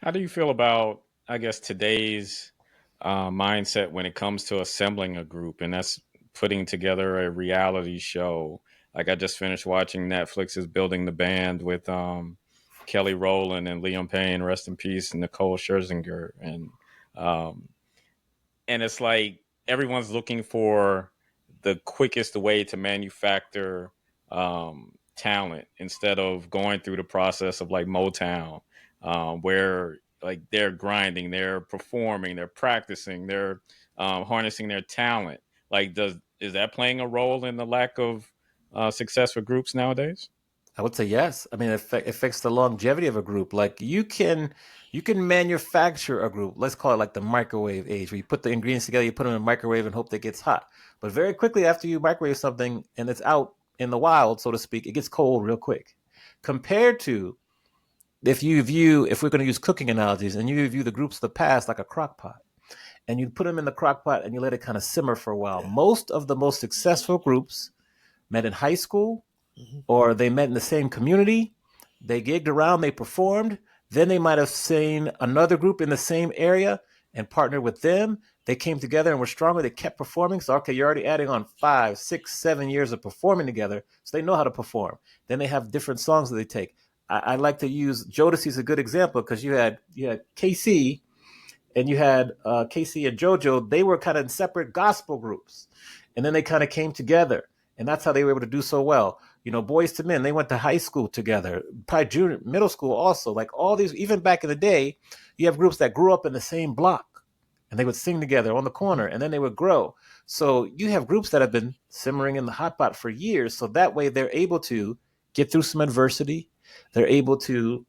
How do you feel about, I guess, today's mindset when it comes to assembling a group, and that's putting together a reality show? Like I just finished watching Netflix's Building the Band with Kelly Rowland and Liam Payne, rest in peace, and Nicole Scherzinger, um, and it's like everyone's looking for the quickest way to manufacture talent instead of going through the process of like Motown, where like they're grinding, they're performing, they're practicing, they're harnessing their talent. Like, does is that playing a role in the lack of success for groups nowadays? I would say yes. I mean, it affects the longevity of a group. Like you can manufacture a group. Let's call it like the microwave age, where you put the ingredients together, you put them in a microwave, and hope that gets hot. But very quickly after you microwave something and it's out in the wild, so to speak, it gets cold real quick. Compared to if we're going to use cooking analogies, and you view the groups of the past like a crock pot, and you put them in the crock pot and you let it kind of simmer for a while. Most of the most successful groups met in high school, Mhm. or they met in the same community, they gigged around, they performed, then they might have seen another group in the same area and partnered with them. They came together and were stronger. They kept performing. So, okay, you're already adding on 5, 6, 7 years of performing together. So they know how to perform. Then they have different songs that they take. I like to use Jodeci as a good example, because you had KC, and you had Casey and JoJo. They were kind of in separate gospel groups, and then they kind of came together, and that's how they were able to do so well. Boys to Men, they went to high school together, probably junior, middle school also. Like all these, even back in the day, you have groups that grew up in the same block, and they would sing together on the corner, and then they would grow. So you have groups that have been simmering in the hot pot for years. So that way they're able to get through some adversity. They're able to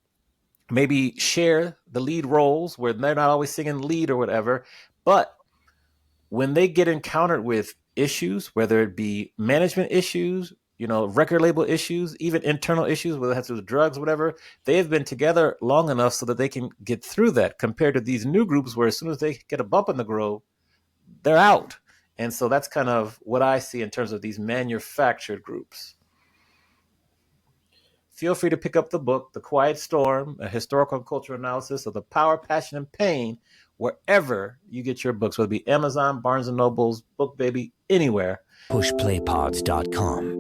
maybe share the lead roles where they're not always singing lead or whatever. But when they get encountered with issues, whether it be management issues, record label issues, even internal issues, whether it has to do with drugs, whatever, they have been together long enough so that they can get through that, compared to these new groups where as soon as they get a bump in the road, they're out. And so that's kind of what I see in terms of these manufactured groups. Feel free to pick up the book, The Quiet Storm, A Historical and Cultural Analysis of the Power, Passion, and Pain, wherever you get your books, whether it be Amazon, Barnes & Noble's, Book Baby, anywhere. Pushplaypods.com.